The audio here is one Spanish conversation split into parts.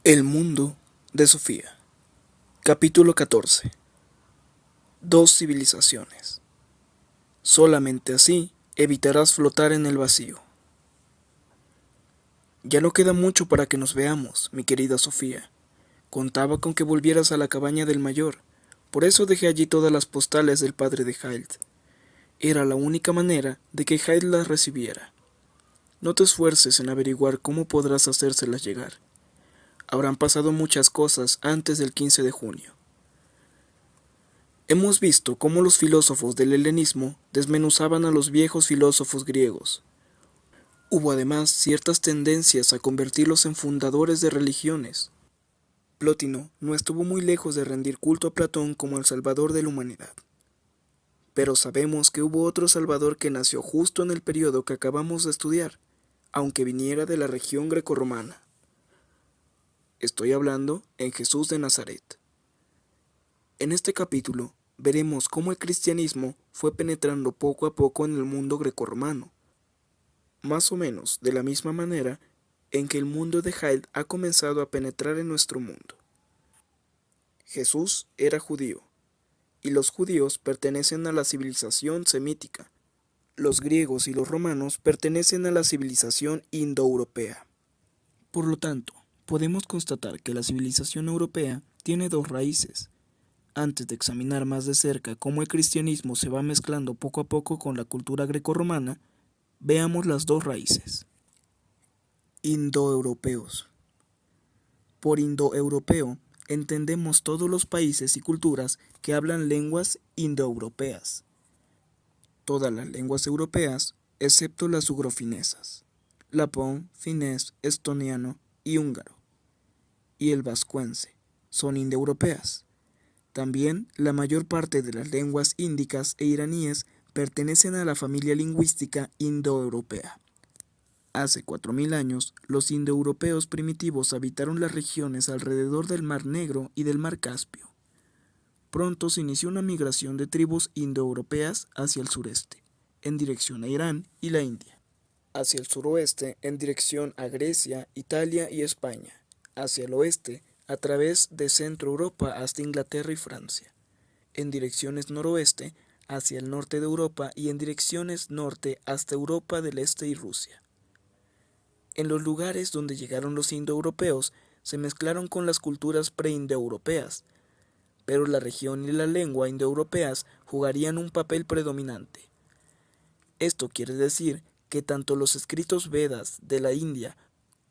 El mundo de Sofía. Capítulo 14. Dos civilizaciones. Solamente así evitarás flotar en el vacío. Ya no queda mucho para que nos veamos, mi querida Sofía. Contaba con que volvieras a la cabaña del mayor, por eso dejé allí todas las postales del padre de Hyde. Era la única manera de que Hyde las recibiera. No te esfuerces en averiguar cómo podrás hacérselas llegar. Habrán pasado muchas cosas antes del 15 de junio. Hemos visto cómo los filósofos del helenismo desmenuzaban a los viejos filósofos griegos. Hubo además ciertas tendencias a convertirlos en fundadores de religiones. Plotino no estuvo muy lejos de rendir culto a Platón como el salvador de la humanidad. Pero sabemos que hubo otro salvador que nació justo en el periodo que acabamos de estudiar, aunque viniera de la región grecorromana. Estoy hablando en Jesús de Nazaret. En este capítulo veremos cómo el cristianismo fue penetrando poco a poco en el mundo grecorromano, más o menos de la misma manera en que el mundo de Hyde ha comenzado a penetrar en nuestro mundo. Jesús era judío, y los judíos pertenecen a la civilización semítica. Los griegos y los romanos pertenecen a la civilización indoeuropea. Por lo tanto, podemos constatar que la civilización europea tiene dos raíces. Antes de examinar más de cerca cómo el cristianismo se va mezclando poco a poco con la cultura grecorromana, veamos las dos raíces. Indoeuropeos. Por indoeuropeo entendemos todos los países y culturas que hablan lenguas indoeuropeas. Todas las lenguas europeas, excepto las ugrofinesas, lapón, finés, estoniano y húngaro, y el vascuence, son indoeuropeas. También la mayor parte de las lenguas índicas e iraníes pertenecen a la familia lingüística indoeuropea. Hace 4000 años, los indoeuropeos primitivos habitaron las regiones alrededor del Mar Negro y del Mar Caspio. Pronto se inició una migración de tribus indoeuropeas hacia el sureste, en dirección a Irán y la India. Hacia el suroeste, en dirección a Grecia, Italia y España. Hacia el oeste, a través de Centro Europa hasta Inglaterra y Francia. En direcciones noroeste, hacia el norte de Europa y en direcciones norte hasta Europa del Este y Rusia. En los lugares donde llegaron los indoeuropeos se mezclaron con las culturas preindoeuropeas, pero la región y la lengua indoeuropeas jugarían un papel predominante. Esto quiere decir que tanto los escritos Vedas de la India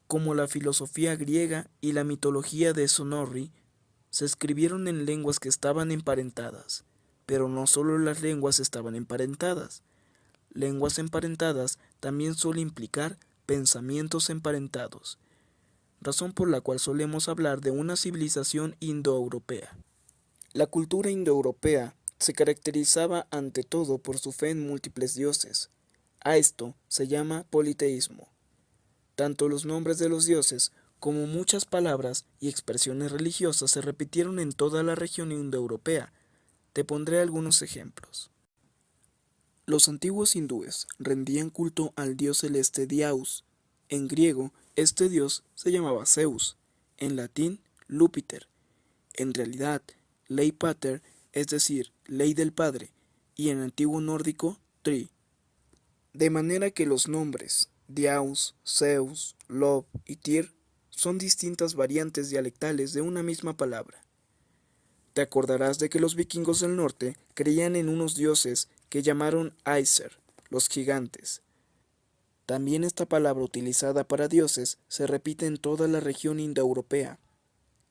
como la filosofía griega y la mitología de Snorri se escribieron en lenguas que estaban emparentadas, pero no solo las lenguas estaban emparentadas. Lenguas emparentadas también suele implicar pensamientos emparentados, razón por la cual solemos hablar de una civilización indoeuropea. La cultura indoeuropea se caracterizaba ante todo por su fe en múltiples dioses. A esto se llama politeísmo. Tanto los nombres de los dioses como muchas palabras y expresiones religiosas se repitieron en toda la región indoeuropea. Te pondré algunos ejemplos. Los antiguos hindúes rendían culto al dios celeste Diaus. En griego, este dios se llamaba Zeus, en latín, Lúpiter. En realidad, Lei Pater, es decir, ley del padre, y en antiguo nórdico, Tri. De manera que los nombres Diaus, Zeus, Lob y Tyr son distintas variantes dialectales de una misma palabra. Te acordarás de que los vikingos del norte creían en unos dioses que llamaron Aesir, los gigantes. También esta palabra utilizada para dioses se repite en toda la región indoeuropea.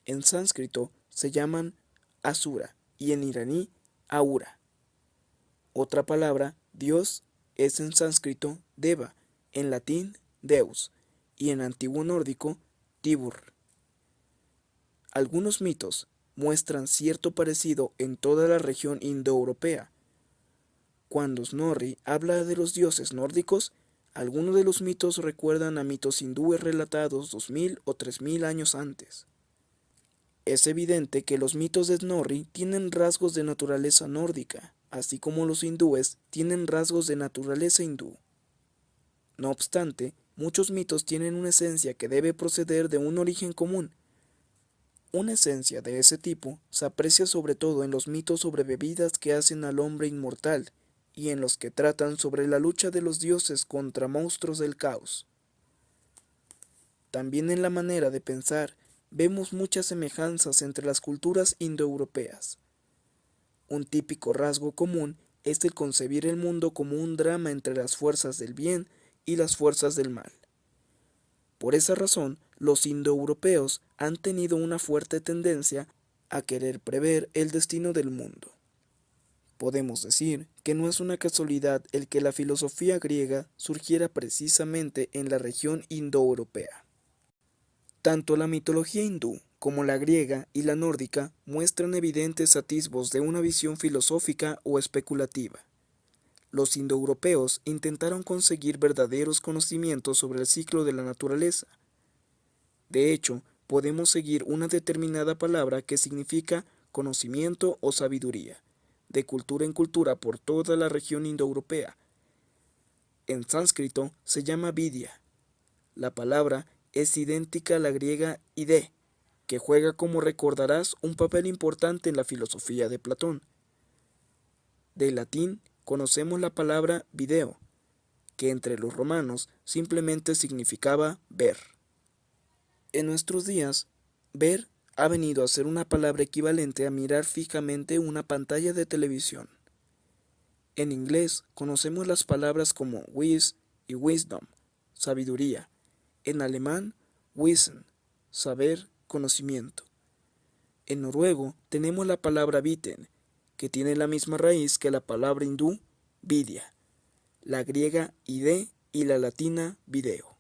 En sánscrito se llaman Asura y en iraní Aura. Otra palabra, Dios, es en sánscrito Deva, en latín Deus y en antiguo nórdico Tibur. Algunos mitos muestran cierto parecido en toda la región indoeuropea. Cuando Snorri habla de los dioses nórdicos, algunos de los mitos recuerdan a mitos hindúes relatados 2000 o 3000 años antes. Es evidente que los mitos de Snorri tienen rasgos de naturaleza nórdica, así como los hindúes tienen rasgos de naturaleza hindú. No obstante, muchos mitos tienen una esencia que debe proceder de un origen común, Una esencia de ese tipo se aprecia sobre todo en los mitos sobre bebidas que hacen al hombre inmortal y en los que tratan sobre la lucha de los dioses contra monstruos del caos. También en la manera de pensar vemos muchas semejanzas entre las culturas indoeuropeas. Un típico rasgo común es el concebir el mundo como un drama entre las fuerzas del bien y las fuerzas del mal. Por esa razón, los indoeuropeos han tenido una fuerte tendencia a querer prever el destino del mundo. Podemos decir que no es una casualidad el que la filosofía griega surgiera precisamente en la región indoeuropea. Tanto la mitología hindú como la griega y la nórdica muestran evidentes atisbos de una visión filosófica o especulativa. Los indoeuropeos intentaron conseguir verdaderos conocimientos sobre el ciclo de la naturaleza. De hecho, podemos seguir una determinada palabra que significa conocimiento o sabiduría, de cultura en cultura por toda la región indoeuropea. En sánscrito se llama vidya. La palabra es idéntica a la griega ide, que juega, como recordarás, un papel importante en la filosofía de Platón. Del latín conocemos la palabra video, que entre los romanos simplemente significaba ver. En nuestros días, ver ha venido a ser una palabra equivalente a mirar fijamente una pantalla de televisión. En inglés conocemos las palabras como wis y wisdom, sabiduría. En alemán, wissen, saber, conocimiento. En noruego tenemos la palabra viten, que tiene la misma raíz que la palabra hindú, vidya, la griega ide y la latina video.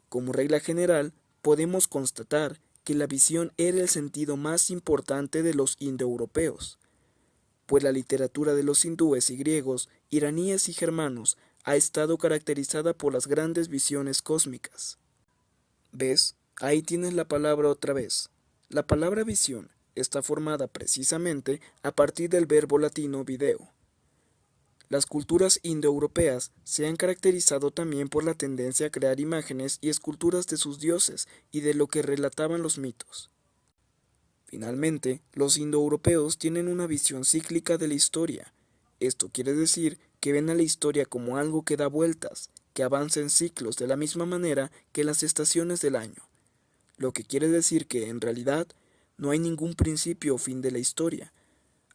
Como regla general, podemos constatar que la visión era el sentido más importante de los indoeuropeos, pues la literatura de los hindúes y griegos, iraníes y germanos ha estado caracterizada por las grandes visiones cósmicas. ¿Ves? Ahí tienes la palabra otra vez. La palabra visión está formada precisamente a partir del verbo latino video. Las culturas indoeuropeas se han caracterizado también por la tendencia a crear imágenes y esculturas de sus dioses y de lo que relataban los mitos. Finalmente, los indoeuropeos tienen una visión cíclica de la historia. Esto quiere decir que ven a la historia como algo que da vueltas, que avanza en ciclos de la misma manera que las estaciones del año, lo que quiere decir que, en realidad, no hay ningún principio o fin de la historia.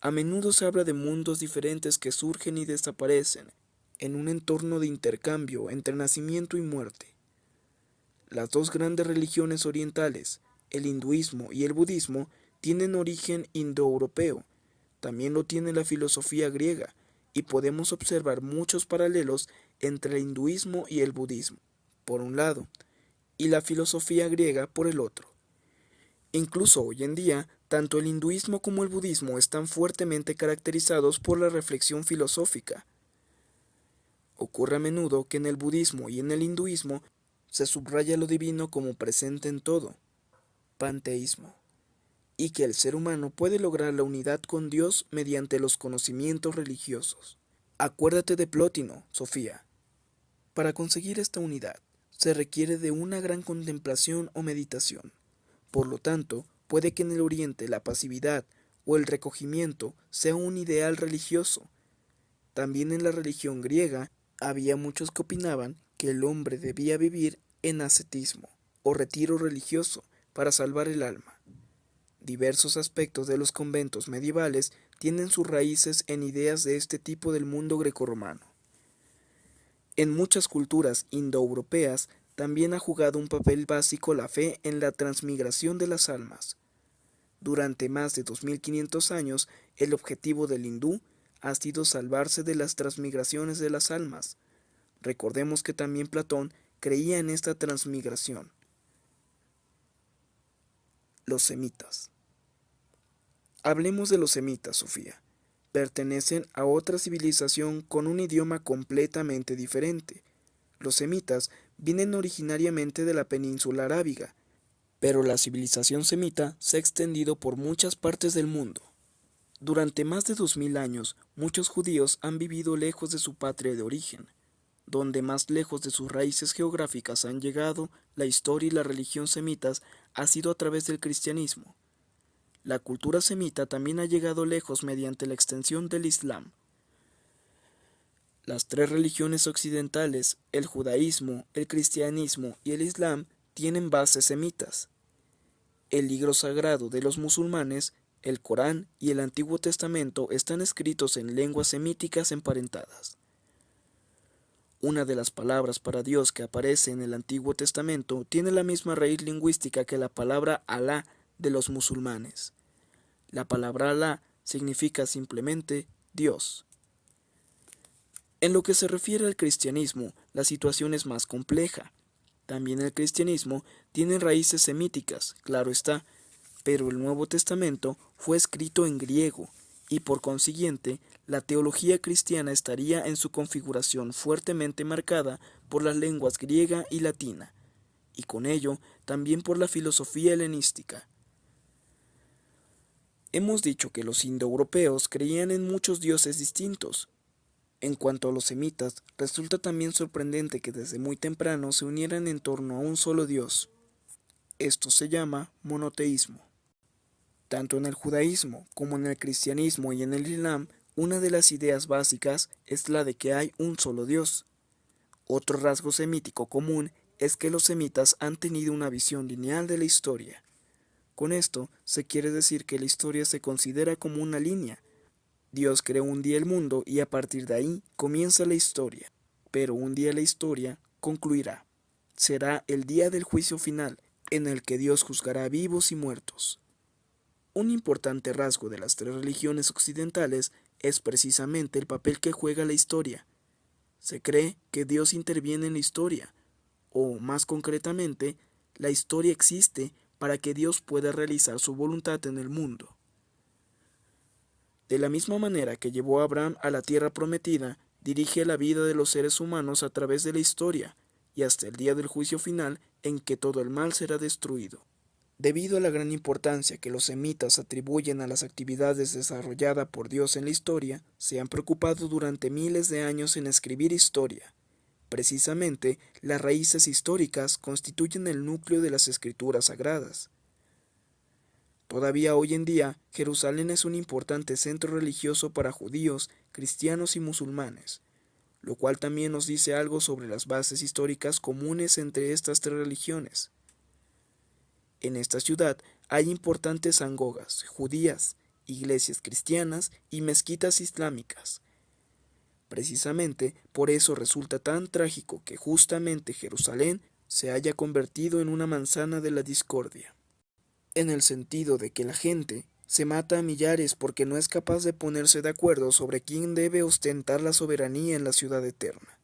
A menudo se habla de mundos diferentes que surgen y desaparecen, en un entorno de intercambio entre nacimiento y muerte. Las dos grandes religiones orientales, el hinduismo y el budismo, tienen origen indoeuropeo. También lo tiene la filosofía griega, y podemos observar muchos paralelos entre el hinduismo y el budismo, por un lado, y la filosofía griega por el otro. Incluso hoy en día, tanto el hinduismo como el budismo están fuertemente caracterizados por la reflexión filosófica. Ocurre a menudo que en el budismo y en el hinduismo se subraya lo divino como presente en todo, panteísmo, y que el ser humano puede lograr la unidad con Dios mediante los conocimientos religiosos. Acuérdate de Plótino, Sofía. Para conseguir esta unidad, se requiere de una gran contemplación o meditación. Por lo tanto, puede que en el Oriente la pasividad o el recogimiento sea un ideal religioso. También en la religión griega había muchos que opinaban que el hombre debía vivir en ascetismo o retiro religioso para salvar el alma. Diversos aspectos de los conventos medievales tienen sus raíces en ideas de este tipo del mundo grecorromano. En muchas culturas indoeuropeas también ha jugado un papel básico la fe en la transmigración de las almas. Durante más de 2500 años, el objetivo del hindú ha sido salvarse de las transmigraciones de las almas. Recordemos que también Platón creía en esta transmigración. Los semitas. Hablemos de los semitas, Sofía. Pertenecen a otra civilización con un idioma completamente diferente. Los semitas vienen originariamente de la península arábiga, pero la civilización semita se ha extendido por muchas partes del mundo. Durante más de 2000 años, muchos judíos han vivido lejos de su patria de origen. Donde más lejos de sus raíces geográficas han llegado, la historia y la religión semitas ha sido a través del cristianismo. La cultura semita también ha llegado lejos mediante la extensión del Islam. Las tres religiones occidentales, el judaísmo, el cristianismo y el islam, tienen bases semitas. El libro sagrado de los musulmanes, el Corán y el Antiguo Testamento están escritos en lenguas semíticas emparentadas. Una de las palabras para Dios que aparece en el Antiguo Testamento tiene la misma raíz lingüística que la palabra Alá de los musulmanes. La palabra Alá significa simplemente Dios. En lo que se refiere al cristianismo, la situación es más compleja. También el cristianismo tiene raíces semíticas, claro está, pero el Nuevo Testamento fue escrito en griego y por consiguiente la teología cristiana estaría en su configuración fuertemente marcada por las lenguas griega y latina, y con ello también por la filosofía helenística. Hemos dicho que los indoeuropeos creían en muchos dioses distintos. En cuanto a los semitas, resulta también sorprendente que desde muy temprano se unieran en torno a un solo Dios. Esto se llama monoteísmo. Tanto en el judaísmo como en el cristianismo y en el islam, una de las ideas básicas es la de que hay un solo Dios. Otro rasgo semítico común es que los semitas han tenido una visión lineal de la historia. Con esto se quiere decir que la historia se considera como una línea. Dios creó un día el mundo y a partir de ahí comienza la historia. Pero un día la historia concluirá. Será el día del juicio final, en el que Dios juzgará a vivos y muertos. Un importante rasgo de las tres religiones occidentales es precisamente el papel que juega la historia. Se cree que Dios interviene en la historia, o más concretamente, la historia existe para que Dios pueda realizar su voluntad en el mundo. De la misma manera que llevó a Abraham a la tierra prometida, dirige la vida de los seres humanos a través de la historia, y hasta el día del juicio final en que todo el mal será destruido. Debido a la gran importancia que los semitas atribuyen a las actividades desarrolladas por Dios en la historia, se han preocupado durante miles de años en escribir historia. Precisamente, las raíces históricas constituyen el núcleo de las escrituras sagradas. Todavía hoy en día, Jerusalén es un importante centro religioso para judíos, cristianos y musulmanes, lo cual también nos dice algo sobre las bases históricas comunes entre estas tres religiones. En esta ciudad hay importantes sinagogas judías, iglesias cristianas y mezquitas islámicas. Precisamente por eso resulta tan trágico que justamente Jerusalén se haya convertido en una manzana de la discordia, en el sentido de que la gente se mata a millares porque no es capaz de ponerse de acuerdo sobre quién debe ostentar la soberanía en la ciudad eterna.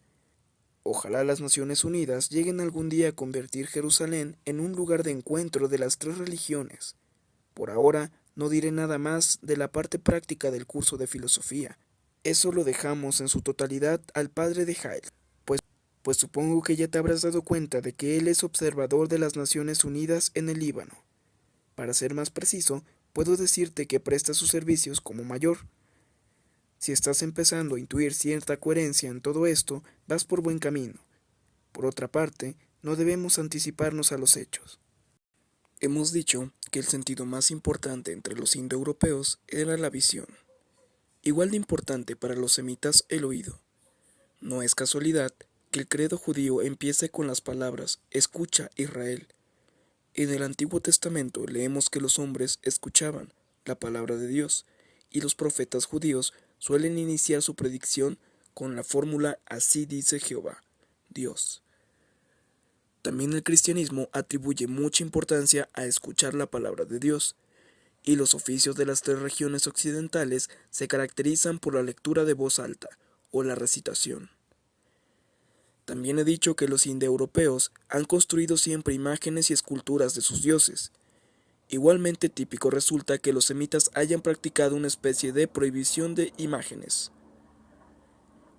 Ojalá las Naciones Unidas lleguen algún día a convertir Jerusalén en un lugar de encuentro de las tres religiones. Por ahora, no diré nada más de la parte práctica del curso de filosofía. Eso lo dejamos en su totalidad al padre de Jael, pues supongo que ya te habrás dado cuenta de que él es observador de las Naciones Unidas en el Líbano. Para ser más preciso, puedo decirte que presta sus servicios como mayor. Si estás empezando a intuir cierta coherencia en todo esto, vas por buen camino. Por otra parte, no debemos anticiparnos a los hechos. Hemos dicho que el sentido más importante entre los indoeuropeos era la visión. Igual de importante para los semitas el oído. No es casualidad que el credo judío empiece con las palabras «Escucha, Israel». En el Antiguo Testamento leemos que los hombres escuchaban la palabra de Dios, y los profetas judíos suelen iniciar su predicción con la fórmula «Así dice Jehová, Dios». También el cristianismo atribuye mucha importancia a escuchar la palabra de Dios, y los oficios de las tres regiones occidentales se caracterizan por la lectura de voz alta, o la recitación. También he dicho que los indoeuropeos han construido siempre imágenes y esculturas de sus dioses. Igualmente típico resulta que los semitas hayan practicado una especie de prohibición de imágenes,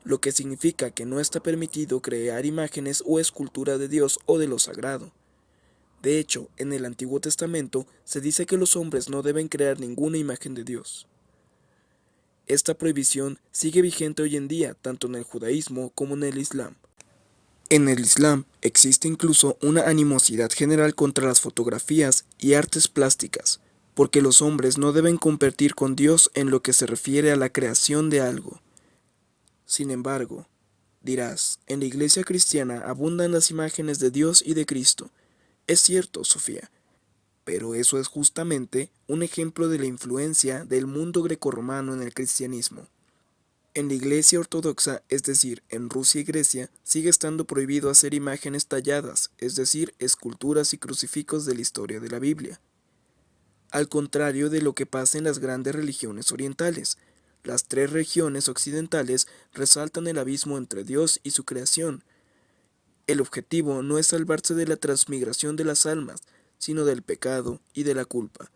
lo que significa que no está permitido crear imágenes o escultura de Dios o de lo sagrado. De hecho, en el Antiguo Testamento se dice que los hombres no deben crear ninguna imagen de Dios. Esta prohibición sigue vigente hoy en día tanto en el judaísmo como en el islam. En el Islam existe incluso una animosidad general contra las fotografías y artes plásticas, porque los hombres no deben competir con Dios en lo que se refiere a la creación de algo. Sin embargo, dirás, en la iglesia cristiana abundan las imágenes de Dios y de Cristo. Es cierto, Sofía, pero eso es justamente un ejemplo de la influencia del mundo grecorromano en el cristianismo. En la Iglesia Ortodoxa, es decir, en Rusia y Grecia, sigue estando prohibido hacer imágenes talladas, es decir, esculturas y crucifijos de la historia de la Biblia. Al contrario de lo que pasa en las grandes religiones orientales, las tres regiones occidentales resaltan el abismo entre Dios y su creación. El objetivo no es salvarse de la transmigración de las almas, sino del pecado y de la culpa.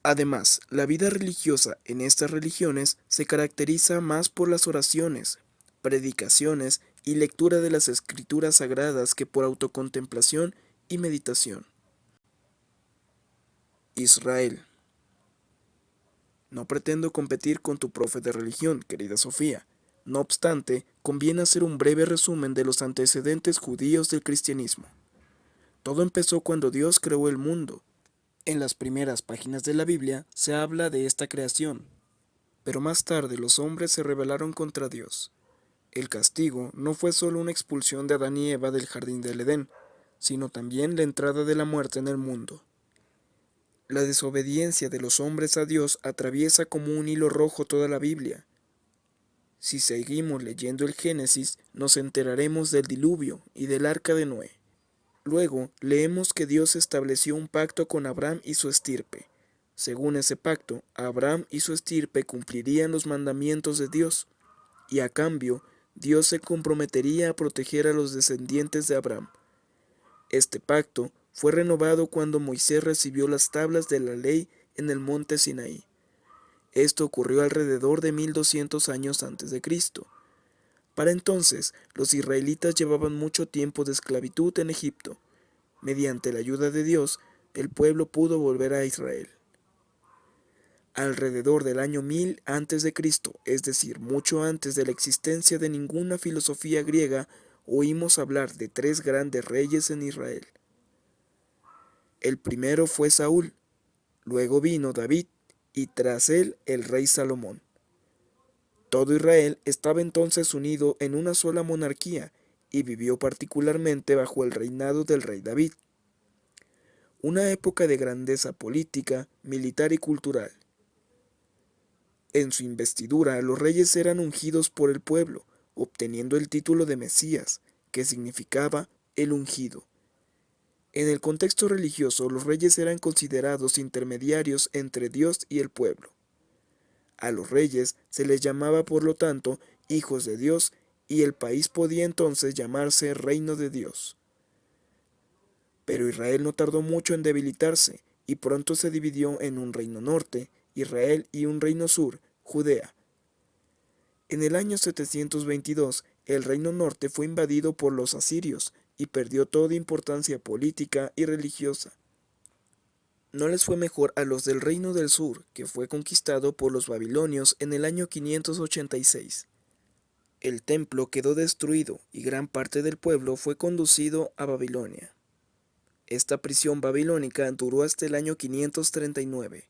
Además, la vida religiosa en estas religiones se caracteriza más por las oraciones, predicaciones y lectura de las escrituras sagradas que por autocontemplación y meditación. Israel. No pretendo competir con tu profe de religión, querida Sofía. No obstante, conviene hacer un breve resumen de los antecedentes judíos del cristianismo. Todo empezó cuando Dios creó el mundo. En las primeras páginas de la Biblia se habla de esta creación, pero más tarde los hombres se rebelaron contra Dios. El castigo no fue solo una expulsión de Adán y Eva del jardín del Edén, sino también la entrada de la muerte en el mundo. La desobediencia de los hombres a Dios atraviesa como un hilo rojo toda la Biblia. Si seguimos leyendo el Génesis, nos enteraremos del diluvio y del arca de Noé. Luego, leemos que Dios estableció un pacto con Abraham y su estirpe. Según ese pacto, Abraham y su estirpe cumplirían los mandamientos de Dios, y a cambio, Dios se comprometería a proteger a los descendientes de Abraham. Este pacto fue renovado cuando Moisés recibió las tablas de la ley en el monte Sinaí. Esto ocurrió alrededor de 1200 años antes de Cristo. Para entonces, los israelitas llevaban mucho tiempo de esclavitud en Egipto. Mediante la ayuda de Dios, el pueblo pudo volver a Israel. Alrededor del año 1000 antes de Cristo, es decir, mucho antes de la existencia de ninguna filosofía griega, oímos hablar de tres grandes reyes en Israel. El primero fue Saúl, luego vino David, y tras él el rey Salomón. Todo Israel estaba entonces unido en una sola monarquía y vivió particularmente bajo el reinado del rey David. Una época de grandeza política, militar y cultural. En su investidura, los reyes eran ungidos por el pueblo, obteniendo el título de Mesías, que significaba el ungido. En el contexto religioso, los reyes eran considerados intermediarios entre Dios y el pueblo. A los reyes se les llamaba, por lo tanto, hijos de Dios, y el país podía entonces llamarse Reino de Dios. Pero Israel no tardó mucho en debilitarse, y pronto se dividió en un reino norte, Israel, y un reino sur, Judea. En el año 722, el reino norte fue invadido por los asirios, y perdió toda importancia política y religiosa. No les fue mejor a los del reino del sur, que fue conquistado por los babilonios en el año 586. El templo quedó destruido y gran parte del pueblo fue conducido a Babilonia. Esta prisión babilónica duró hasta el año 539,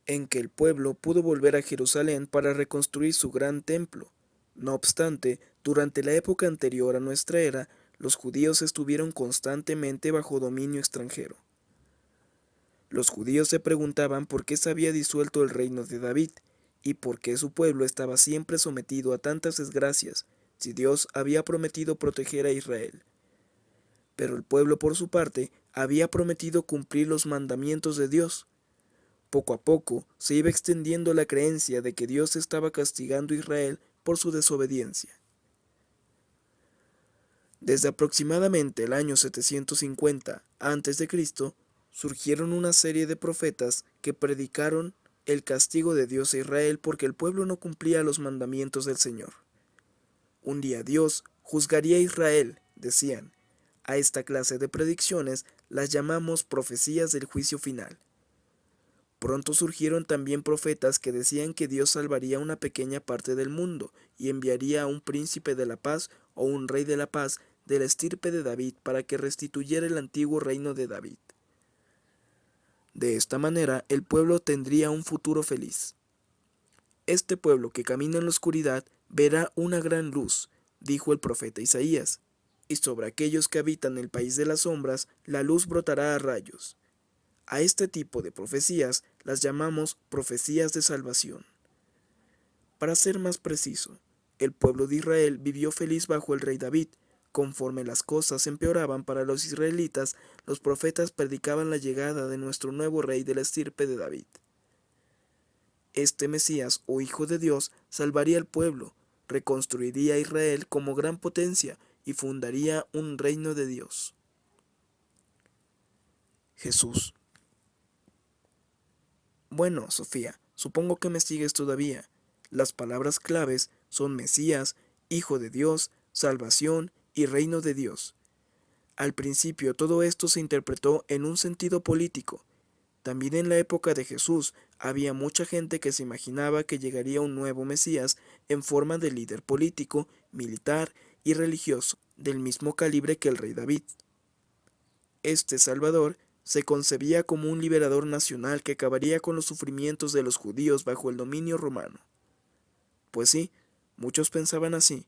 en que el pueblo pudo volver a Jerusalén para reconstruir su gran templo. No obstante, durante la época anterior a nuestra era, los judíos estuvieron constantemente bajo dominio extranjero. Los judíos se preguntaban por qué se había disuelto el reino de David y por qué su pueblo estaba siempre sometido a tantas desgracias, si Dios había prometido proteger a Israel. Pero el pueblo, por su parte, había prometido cumplir los mandamientos de Dios. Poco a poco se iba extendiendo la creencia de que Dios estaba castigando a Israel por su desobediencia. Desde aproximadamente el año 750 a.C., surgieron una serie de profetas que predicaron el castigo de Dios a Israel porque el pueblo no cumplía los mandamientos del Señor. Un día Dios juzgaría a Israel, decían. A esta clase de predicciones las llamamos profecías del juicio final. Pronto surgieron también profetas que decían que Dios salvaría una pequeña parte del mundo y enviaría a un príncipe de la paz o un rey de la paz de la estirpe de David para que restituyera el antiguo reino de David. De esta manera el pueblo tendría un futuro feliz. Este pueblo que camina en la oscuridad verá una gran luz, dijo el profeta Isaías, y sobre aquellos que habitan el país de las sombras, la luz brotará a rayos. A este tipo de profecías las llamamos profecías de salvación. Para ser más preciso, el pueblo de Israel vivió feliz bajo el rey David. Conforme las cosas empeoraban para los israelitas, los profetas predicaban la llegada de nuestro nuevo rey de la estirpe de David. Este Mesías, o Hijo de Dios, salvaría al pueblo, reconstruiría a Israel como gran potencia y fundaría un reino de Dios. Jesús. Bueno, Sofía, supongo que me sigues todavía. Las palabras claves son Mesías, Hijo de Dios, salvación y reino de Dios. Al principio todo esto se interpretó en un sentido político. También en la época de Jesús había mucha gente que se imaginaba que llegaría un nuevo Mesías en forma de líder político, militar y religioso, del mismo calibre que el rey David. Este Salvador se concebía como un liberador nacional que acabaría con los sufrimientos de los judíos bajo el dominio romano. Pues sí, muchos pensaban así,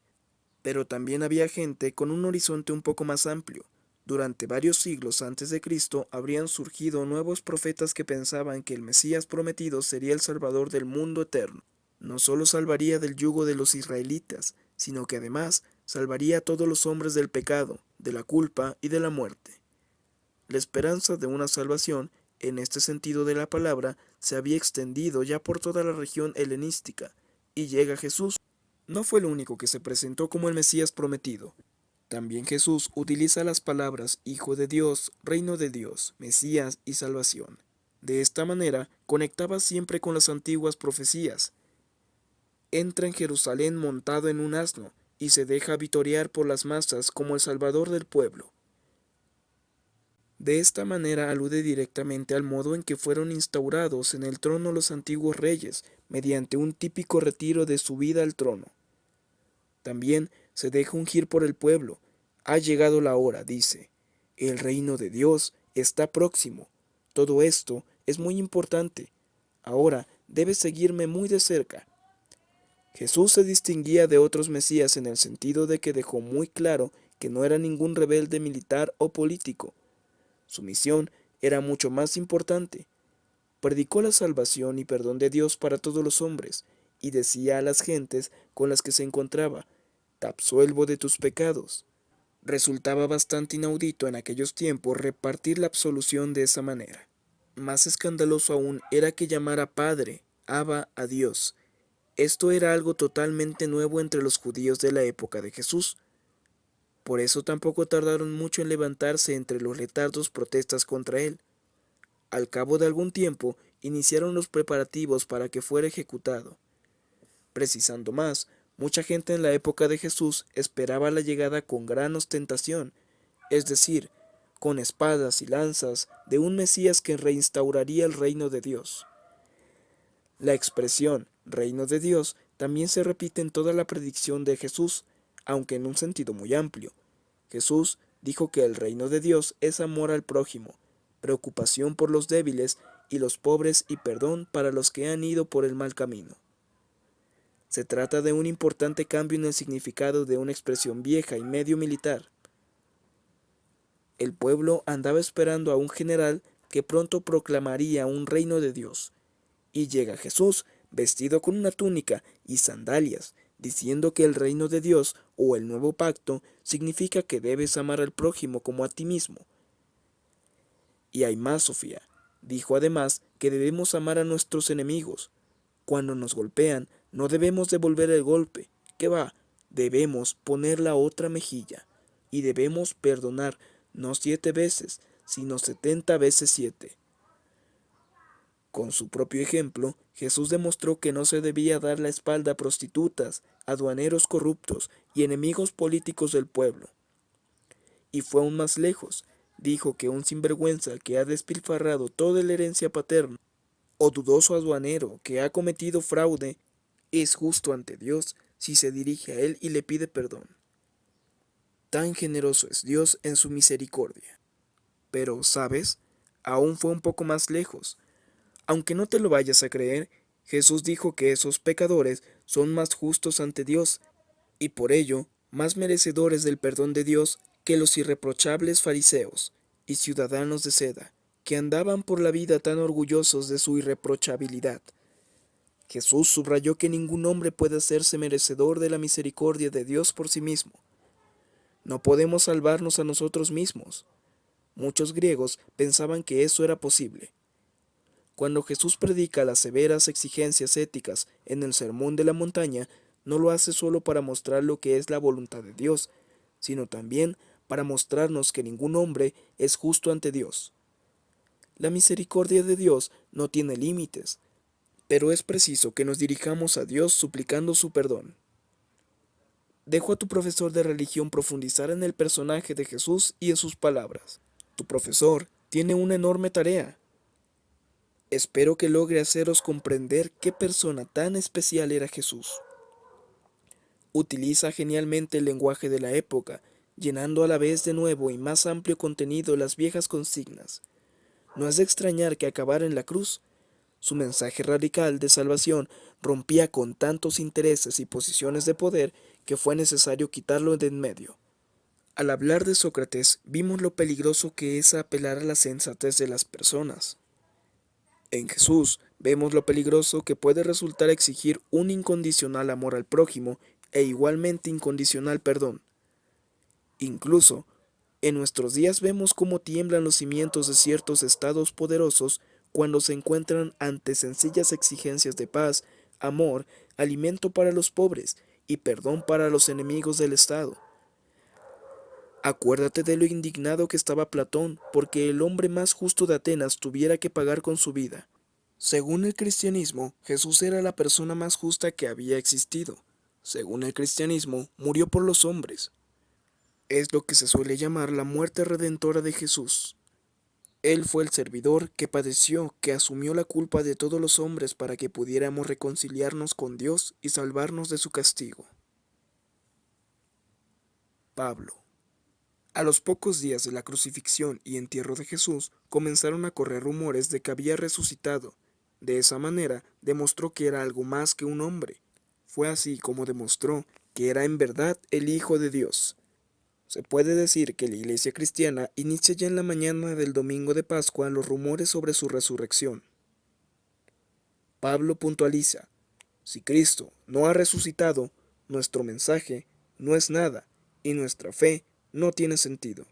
pero también había gente con un horizonte un poco más amplio. Durante varios siglos antes de Cristo habrían surgido nuevos profetas que pensaban que el Mesías prometido sería el Salvador del mundo eterno. No solo salvaría del yugo de los israelitas, sino que además salvaría a todos los hombres del pecado, de la culpa y de la muerte. La esperanza de una salvación, en este sentido de la palabra, se había extendido ya por toda la región helenística, y llega Jesús. No fue el único que se presentó como el Mesías prometido. También Jesús utiliza las palabras Hijo de Dios, Reino de Dios, Mesías y Salvación. De esta manera, conectaba siempre con las antiguas profecías. Entra en Jerusalén montado en un asno, y se deja vitorear por las masas como el Salvador del pueblo. De esta manera alude directamente al modo en que fueron instaurados en el trono los antiguos reyes, mediante un típico retiro de su vida al trono. También se deja ungir por el pueblo. Ha llegado la hora, dice. El reino de Dios está próximo. Todo esto es muy importante. Ahora debes seguirme muy de cerca. Jesús se distinguía de otros mesías en el sentido de que dejó muy claro que no era ningún rebelde militar o político. Su misión era mucho más importante. Predicó la salvación y perdón de Dios para todos los hombres, y decía a las gentes con las que se encontraba, «Te absuelvo de tus pecados». Resultaba bastante inaudito en aquellos tiempos repartir la absolución de esa manera. Más escandaloso aún era que llamara Padre, Abba, a Dios. Esto era algo totalmente nuevo entre los judíos de la época de Jesús. Por eso tampoco tardaron mucho en levantarse entre los letardos protestas contra él. Al cabo de algún tiempo, iniciaron los preparativos para que fuera ejecutado. Precisando más, mucha gente en la época de Jesús esperaba la llegada con gran ostentación, es decir, con espadas y lanzas, de un Mesías que reinstauraría el reino de Dios. La expresión reino de Dios también se repite en toda la predicción de Jesús, aunque en un sentido muy amplio. Jesús dijo que el reino de Dios es amor al prójimo, preocupación por los débiles y los pobres y perdón para los que han ido por el mal camino. Se trata de un importante cambio en el significado de una expresión vieja y medio militar. El pueblo andaba esperando a un general que pronto proclamaría un reino de Dios. Y llega Jesús, vestido con una túnica y sandalias, diciendo que el reino de Dios o el nuevo pacto significa que debes amar al prójimo como a ti mismo. Y hay más, Sofía. Dijo además que debemos amar a nuestros enemigos. Cuando nos golpean, no debemos devolver el golpe. ¿Qué va? Debemos poner la otra mejilla. Y debemos perdonar no 7 veces, sino 70 veces 7. Con su propio ejemplo, Jesús demostró que no se debía dar la espalda a prostitutas, aduaneros corruptos y enemigos políticos del pueblo. Y fue aún más lejos, dijo que un sinvergüenza que ha despilfarrado toda la herencia paterna, o dudoso aduanero que ha cometido fraude, es justo ante Dios si se dirige a él y le pide perdón. Tan generoso es Dios en su misericordia. Pero, ¿sabes? Aún fue un poco más lejos. Aunque no te lo vayas a creer, Jesús dijo que esos pecadores son más justos ante Dios y por ello más merecedores del perdón de Dios que los irreprochables fariseos y ciudadanos de seda, que andaban por la vida tan orgullosos de su irreprochabilidad. Jesús subrayó que ningún hombre puede hacerse merecedor de la misericordia de Dios por sí mismo. No podemos salvarnos a nosotros mismos. Muchos griegos pensaban que eso era posible. Cuando Jesús predica las severas exigencias éticas en el Sermón de la Montaña, no lo hace solo para mostrar lo que es la voluntad de Dios, sino también para mostrarnos que ningún hombre es justo ante Dios. La misericordia de Dios no tiene límites, pero es preciso que nos dirijamos a Dios suplicando su perdón. Dejo a tu profesor de religión profundizar en el personaje de Jesús y en sus palabras. Tu profesor tiene una enorme tarea. Espero que logre haceros comprender qué persona tan especial era Jesús. Utiliza genialmente el lenguaje de la época, llenando a la vez de nuevo y más amplio contenido las viejas consignas. No es de extrañar que acabara en la cruz. Su mensaje radical de salvación rompía con tantos intereses y posiciones de poder que fue necesario quitarlo de en medio. Al hablar de Sócrates, vimos lo peligroso que es apelar a la sensatez de las personas. En Jesús vemos lo peligroso que puede resultar exigir un incondicional amor al prójimo e igualmente incondicional perdón. Incluso, en nuestros días vemos cómo tiemblan los cimientos de ciertos estados poderosos cuando se encuentran ante sencillas exigencias de paz, amor, alimento para los pobres y perdón para los enemigos del Estado. Acuérdate de lo indignado que estaba Platón porque el hombre más justo de Atenas tuviera que pagar con su vida. Según el cristianismo, Jesús era la persona más justa que había existido. Según el cristianismo, murió por los hombres. Es lo que se suele llamar la muerte redentora de Jesús. Él fue el servidor que padeció, que asumió la culpa de todos los hombres para que pudiéramos reconciliarnos con Dios y salvarnos de su castigo. Pablo. A los pocos días de la crucifixión y entierro de Jesús, comenzaron a correr rumores de que había resucitado. De esa manera, demostró que era algo más que un hombre. Fue así como demostró que era en verdad el Hijo de Dios. Se puede decir que la Iglesia cristiana inicia ya en la mañana del domingo de Pascua los rumores sobre su resurrección. Pablo puntualiza: si Cristo no ha resucitado, nuestro mensaje no es nada y nuestra fe no tiene sentido.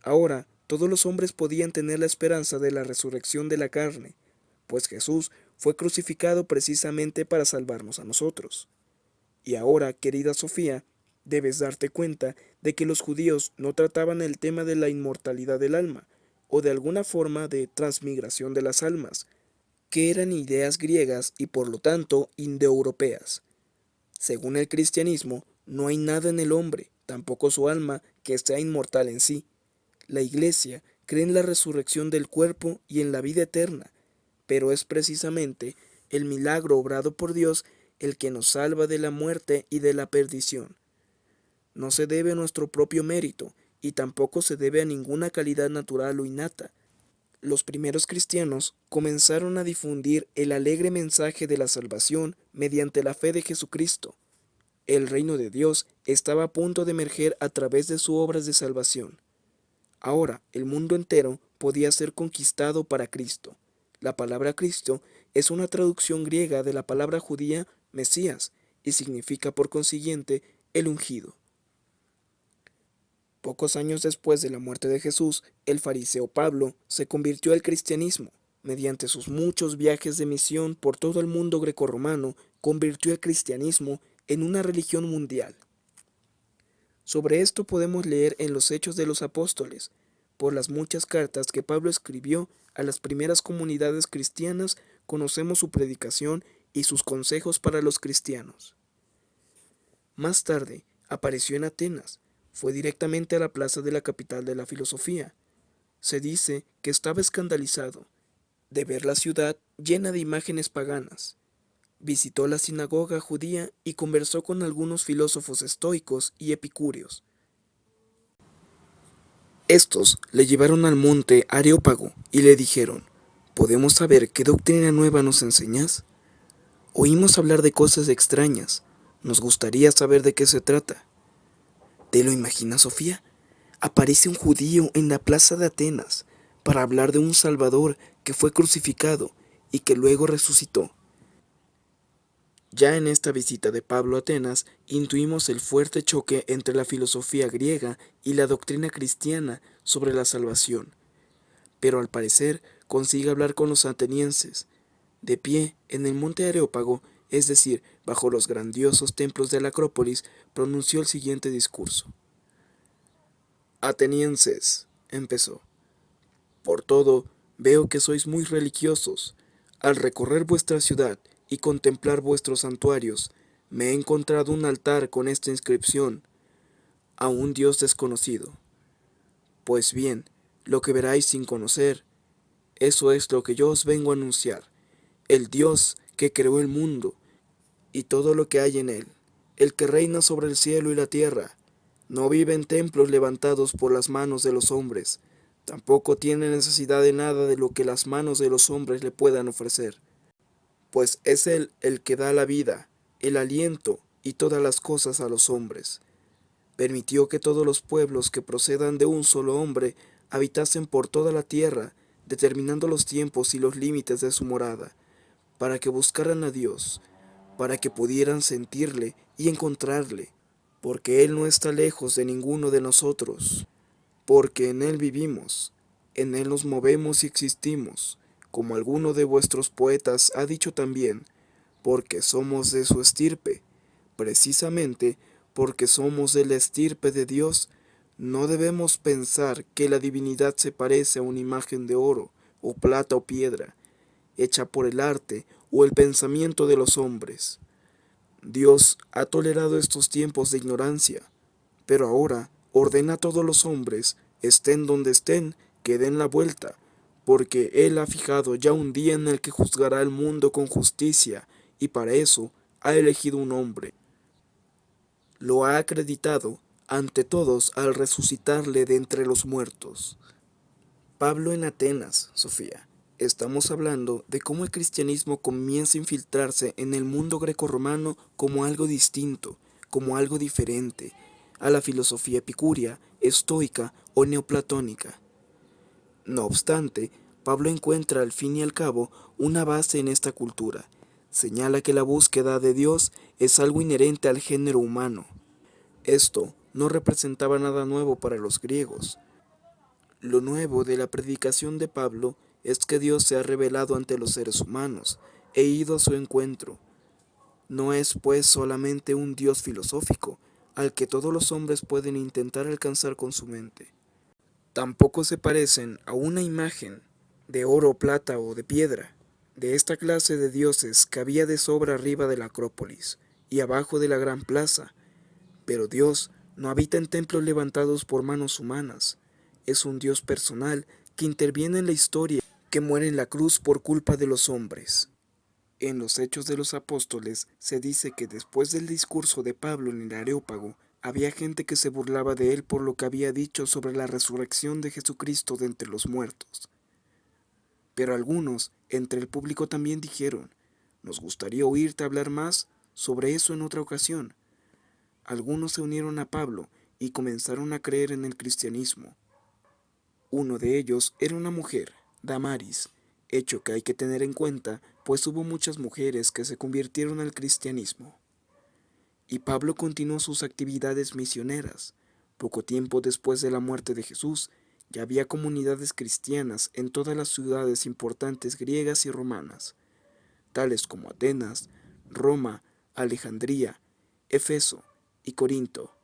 Ahora, todos los hombres podían tener la esperanza de la resurrección de la carne, pues Jesús fue crucificado precisamente para salvarnos a nosotros. Y ahora, querida Sofía, debes darte cuenta de que los judíos no trataban el tema de la inmortalidad del alma, o de alguna forma de transmigración de las almas, que eran ideas griegas y por lo tanto indoeuropeas. Según el cristianismo, no hay nada en el hombre, tampoco su alma, que sea inmortal en sí. La Iglesia cree en la resurrección del cuerpo y en la vida eterna, pero es precisamente el milagro obrado por Dios el que nos salva de la muerte y de la perdición. No se debe a nuestro propio mérito y tampoco se debe a ninguna calidad natural o innata. Los primeros cristianos comenzaron a difundir el alegre mensaje de la salvación mediante la fe de Jesucristo. El reino de Dios estaba a punto de emerger a través de sus obras de salvación. Ahora el mundo entero podía ser conquistado para Cristo. La palabra Cristo es una traducción griega de la palabra judía Mesías y significa por consiguiente el ungido. Pocos años después de la muerte de Jesús, el fariseo Pablo se convirtió al cristianismo. Mediante sus muchos viajes de misión por todo el mundo grecorromano, convirtió el cristianismo en una religión mundial. Sobre esto podemos leer en los Hechos de los Apóstoles. Por las muchas cartas que Pablo escribió a las primeras comunidades cristianas, conocemos su predicación y sus consejos para los cristianos. Más tarde, apareció en Atenas. Fue directamente a la plaza de la capital de la filosofía. Se dice que estaba escandalizado de ver la ciudad llena de imágenes paganas. Visitó la sinagoga judía y conversó con algunos filósofos estoicos y epicúreos. Estos le llevaron al monte Areópago y le dijeron: ¿podemos saber qué doctrina nueva nos enseñas? Oímos hablar de cosas extrañas. Nos gustaría saber de qué se trata. ¿Te lo imaginas, Sofía? Aparece un judío en la plaza de Atenas para hablar de un Salvador que fue crucificado y que luego resucitó. Ya en esta visita de Pablo a Atenas intuimos el fuerte choque entre la filosofía griega y la doctrina cristiana sobre la salvación, pero al parecer consigue hablar con los atenienses. De pie en el monte Areópago, es decir, bajo los grandiosos templos de la Acrópolis, pronunció el siguiente discurso. Atenienses, empezó, por todo, veo que sois muy religiosos. Al recorrer vuestra ciudad y contemplar vuestros santuarios, me he encontrado un altar con esta inscripción: a un Dios desconocido. Pues bien, lo que veráis sin conocer, eso es lo que yo os vengo a anunciar: el Dios que creó el mundo y todo lo que hay en él, el que reina sobre el cielo y la tierra, no vive en templos levantados por las manos de los hombres, tampoco tiene necesidad de nada de lo que las manos de los hombres le puedan ofrecer, pues es Él el que da la vida, el aliento y todas las cosas a los hombres. Permitió que todos los pueblos que procedan de un solo hombre habitasen por toda la tierra, determinando los tiempos y los límites de su morada, para que buscaran a Dios, para que pudieran sentirle y encontrarle, porque Él no está lejos de ninguno de nosotros, porque en Él vivimos, en Él nos movemos y existimos, como alguno de vuestros poetas ha dicho también, porque somos de su estirpe. Precisamente porque somos de la estirpe de Dios, no debemos pensar que la divinidad se parece a una imagen de oro, o plata o piedra, hecha por el arte o el pensamiento de los hombres. Dios ha tolerado estos tiempos de ignorancia, pero ahora ordena a todos los hombres, estén donde estén, que den la vuelta, porque Él ha fijado ya un día en el que juzgará al mundo con justicia, y para eso ha elegido un hombre. Lo ha acreditado ante todos al resucitarle de entre los muertos. Pablo en Atenas, Sofía. Estamos hablando de cómo el cristianismo comienza a infiltrarse en el mundo grecorromano como algo distinto, como algo diferente a la filosofía epicúrea, estoica o neoplatónica. No obstante, Pablo encuentra al fin y al cabo una base en esta cultura. Señala que la búsqueda de Dios es algo inherente al género humano. Esto no representaba nada nuevo para los griegos. Lo nuevo de la predicación de Pablo es que Dios se ha revelado ante los seres humanos e ido a su encuentro. No es pues solamente un Dios filosófico, al que todos los hombres pueden intentar alcanzar con su mente. Tampoco se parecen a una imagen de oro, plata o de piedra, de esta clase de dioses que había de sobra arriba de la Acrópolis y abajo de la gran plaza. Pero Dios no habita en templos levantados por manos humanas. Es un Dios personal que interviene en la historia, que muere en la cruz por culpa de los hombres. En los Hechos de los Apóstoles se dice que después del discurso de Pablo en el Areópago, había gente que se burlaba de él por lo que había dicho sobre la resurrección de Jesucristo de entre los muertos. Pero algunos entre el público también dijeron: nos gustaría oírte hablar más sobre eso en otra ocasión. Algunos se unieron a Pablo y comenzaron a creer en el cristianismo. Uno de ellos era una mujer, Damaris, hecho que hay que tener en cuenta, pues hubo muchas mujeres que se convirtieron al cristianismo. Y Pablo continuó sus actividades misioneras. Poco tiempo después de la muerte de Jesús, ya había comunidades cristianas en todas las ciudades importantes griegas y romanas, tales como Atenas, Roma, Alejandría, Éfeso y Corinto.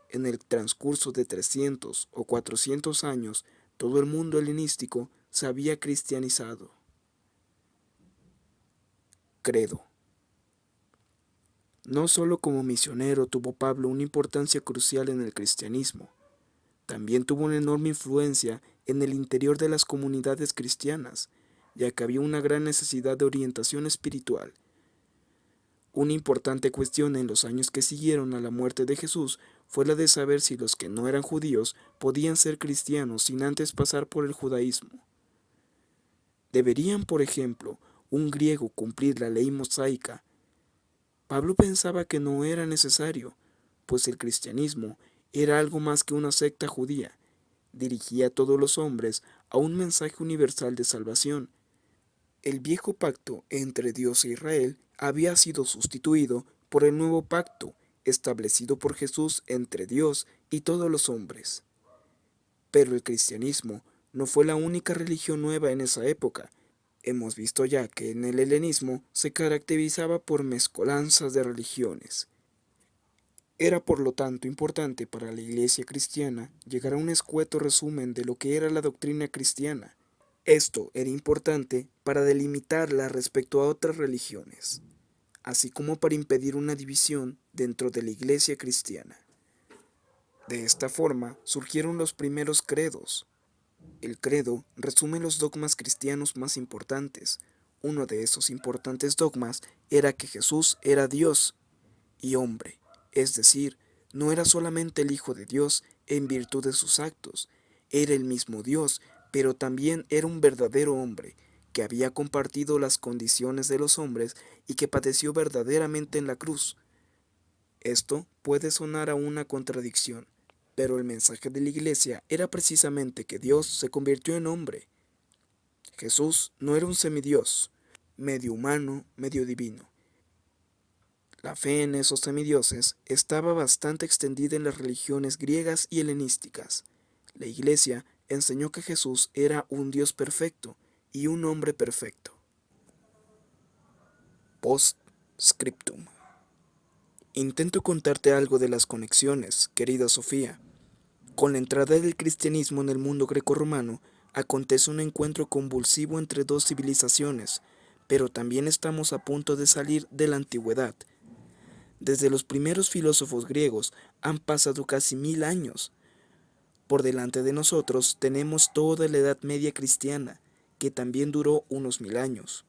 En el transcurso de 300 o 400 años, todo el mundo helenístico se había cristianizado. Credo. No solo como misionero tuvo Pablo una importancia crucial en el cristianismo, también tuvo una enorme influencia en el interior de las comunidades cristianas, ya que había una gran necesidad de orientación espiritual. Una importante cuestión en los años que siguieron a la muerte de Jesús fue la de saber si los que no eran judíos podían ser cristianos sin antes pasar por el judaísmo. ¿Deberían, por ejemplo, un griego cumplir la ley mosaica? Pablo pensaba que no era necesario, pues el cristianismo era algo más que una secta judía. Dirigía a todos los hombres a un mensaje universal de salvación. El viejo pacto entre Dios e Israel había sido sustituido por el nuevo pacto establecido por Jesús entre Dios y todos los hombres. Pero el cristianismo no fue la única religión nueva en esa época. Hemos visto ya que en el helenismo se caracterizaba por mezcolanzas de religiones. Era por lo tanto importante para la Iglesia cristiana llegar a un escueto resumen de lo que era la doctrina cristiana. Esto era importante para delimitarla respecto a otras religiones, así como para impedir una división dentro de la Iglesia cristiana. De esta forma surgieron los primeros credos. El credo resume los dogmas cristianos más importantes. Uno de esos importantes dogmas era que Jesús era Dios y hombre, es decir, no era solamente el Hijo de Dios en virtud de sus actos, era el mismo Dios, pero también era un verdadero hombre, que había compartido las condiciones de los hombres y que padeció verdaderamente en la cruz. Esto puede sonar a una contradicción, pero el mensaje de la Iglesia era precisamente que Dios se convirtió en hombre. Jesús no era un semidios, medio humano, medio divino. La fe en esos semidioses estaba bastante extendida en las religiones griegas y helenísticas. La Iglesia enseñó que Jesús era un Dios perfecto y un hombre perfecto. Post-scriptum. Intento contarte algo de las conexiones, querida Sofía. Con la entrada del cristianismo en el mundo grecorromano, acontece un encuentro convulsivo entre dos civilizaciones, pero también estamos a punto de salir de la antigüedad. Desde los primeros filósofos griegos han pasado casi 1000 años. Por delante de nosotros tenemos toda la Edad Media cristiana, que también duró unos 1000 años.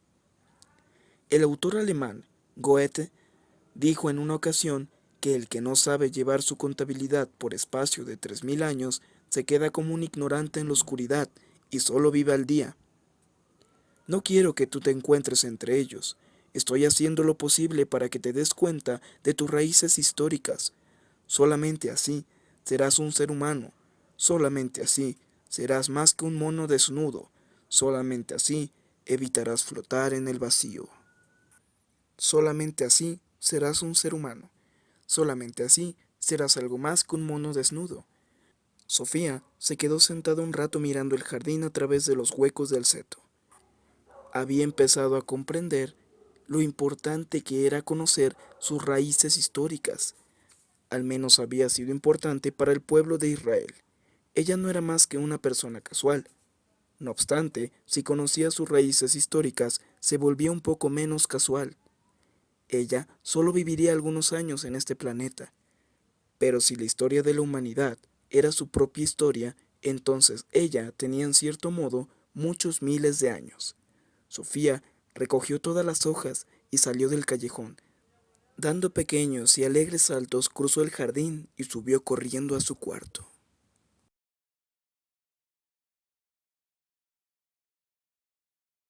El autor alemán, Goethe, dijo en una ocasión que el que no sabe llevar su contabilidad por espacio de 3000 años se queda como un ignorante en la oscuridad y solo vive al día. No quiero que tú te encuentres entre ellos. Estoy haciendo lo posible para que te des cuenta de tus raíces históricas. Solamente así serás un ser humano. Solamente así serás más que un mono desnudo. Solamente así evitarás flotar en el vacío. Solamente así serás un ser humano. Solamente así serás algo más que un mono desnudo. Sofía se quedó sentada un rato mirando el jardín a través de los huecos del seto. Había empezado a comprender lo importante que era conocer sus raíces históricas. Al menos había sido importante para el pueblo de Israel. Ella no era más que una persona casual. No obstante, si conocía sus raíces históricas, se volvía un poco menos casual. Ella solo viviría algunos años en este planeta. Pero si la historia de la humanidad era su propia historia, entonces ella tenía en cierto modo muchos miles de años. Sofía recogió todas las hojas y salió del callejón. Dando pequeños y alegres saltos, cruzó el jardín y subió corriendo a su cuarto.